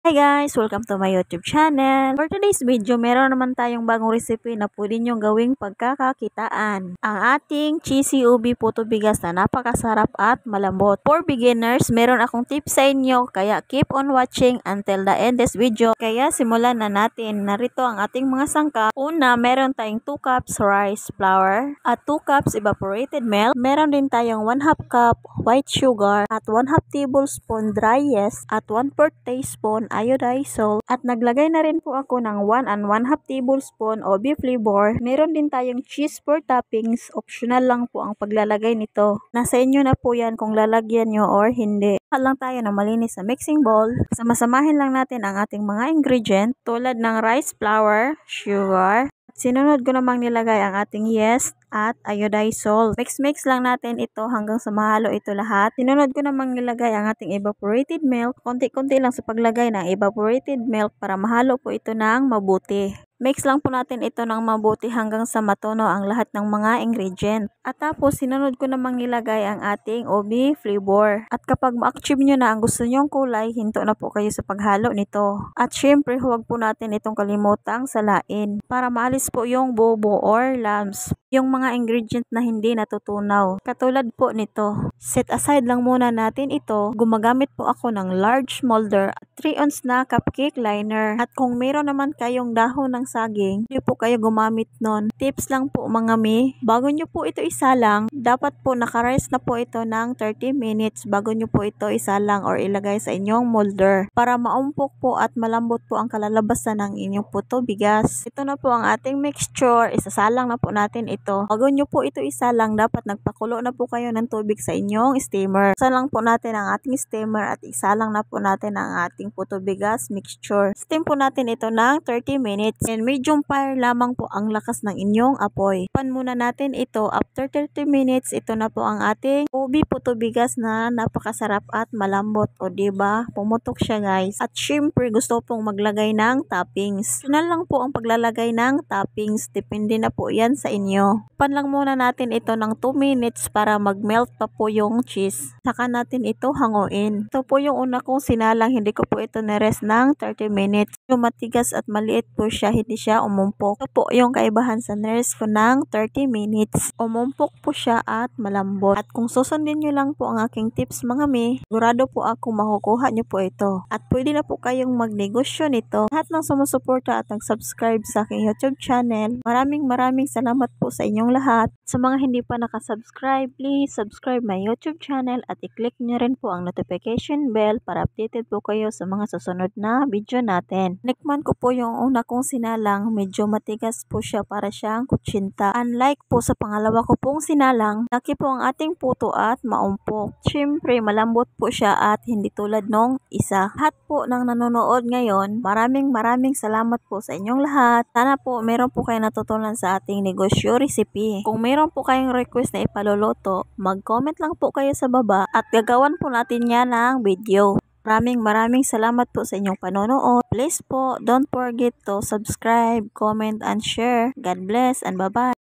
Hi guys! Welcome to my YouTube channel. For today's video, meron naman tayong bagong recipe na pwede nyong gawing pagkakakitaan. Ang ating cheesy ubi puto bigas na napakasarap at malambot. For beginners, meron akong tips sa inyo kaya keep on watching until the end this video. Kaya simulan na natin. Narito ang ating mga sangkap. Una, meron tayong 2 cups rice flour at 2 cups evaporated milk. Meron din tayong 1/2 cup white sugar at 1/2 tablespoon dry yeast at 1/4 teaspoon iodized salt at naglagay na rin po ako ng 1 and 1/2 tablespoon OB flavor. Meron din tayong cheese for toppings. Optional lang po ang paglalagay nito. Nasa inyo na po yan kung lalagyan nyo or hindi. Lang tayo ng malinis sa mixing bowl. Samasamahin lang natin ang ating mga ingredient tulad ng rice flour, sugar. Sinunod ko namang nilagay ang ating yeast at iodized salt. Mix lang natin ito hanggang sa mahalo ito lahat. Sinunod ko namang nilagay ang ating evaporated milk. Konti-konti lang sa paglagay ng evaporated milk para mahalo po ito ng mabuti. Mix lang po natin ito ng mabuti hanggang sa matunaw ang lahat ng mga ingredient. At tapos, sinunod ko namang nilagay ang ating OB flavor. At kapag ma-achieve nyo na ang gusto nyong kulay, hinto na po kayo sa paghalo nito. At syempre, huwag po natin itong kalimutang salain para maalis po yung bobo or lumps. Yung mga ingredient na hindi natutunaw. Katulad po nito. Set aside lang muna natin ito. Gumagamit po ako ng large molder at 3 ounce na cupcake liner. At kung meron naman kayong dahon ng saging, hindi po kayo gumamit nun. Tips lang po mga mi. Bago nyo po ito isalang, dapat po naka-rest na po ito ng 30 minutes bago nyo po ito isalang or ilagay sa inyong molder. Para maumpok po at malambot po ang kalalabasan ng inyong puto bigas. Ito na po ang ating mixture. Isasalang na po natin ito. Bago nyo po ito isalang, dapat nagpakulo na po kayo ng tubig sa inyong steamer. Isalang po natin ang ating steamer at isalang na po natin ang ating puto bigas mixture. Steam po natin ito ng 30 minutes and medium fire lamang po ang lakas ng inyong apoy. Pan muna natin ito. After 30 minutes, ito na po ang ating ubi puto bigas na napakasarap at malambot. O diba? Pumutok siya guys. At syempre, gusto pong maglagay ng toppings. Optional lang po ang paglalagay ng toppings. Depende na po yan sa inyo. Pan lang muna natin ito ng 2 minutes para mag-melt pa po yung cheese. Saka natin ito hanguin. Ito po yung una kong sinalang. Hindi ko po ito na-rest ng 30 minutes. Yung matigas at maliit po siya, hindi siya umumpok. Ito po yung kaibahan sa na-rest ko ng 30 minutes. Umumpok po siya at malambot. At kung susundin nyo lang po ang aking tips mga mi, sigurado po ako makukuha nyo po ito. At pwede na po kayong magnegosyo nito. Lahat ng sumusuporta at nag-subscribe sa aking YouTube channel. Maraming salamat po sa inyong lahat. Sa mga hindi pa nakasubscribe, please subscribe my YouTube channel at i-click nyo rin po ang notification bell para updated po kayo sa mga susunod na video natin. Nikman ko po yung una kong sinalang, medyo matigas po siya para siyang kutsinta. Unlike po sa pangalawa ko pong sinalang, laki po ang ating puto at maumpok. Siyempre, malambot po siya at hindi tulad nung isa. Lahat po ng nanonood ngayon, maraming salamat po sa inyong lahat. Sana po meron po kayo natutunan sa ating negosyo recipe. Kung meron po kayong request na ipaluluto, mag-comment lang po kayo sa baba at gagawan po natin yan ng video. Maraming salamat po sa inyong panonood. Please po, don't forget to subscribe, comment, and share. God bless and bye-bye.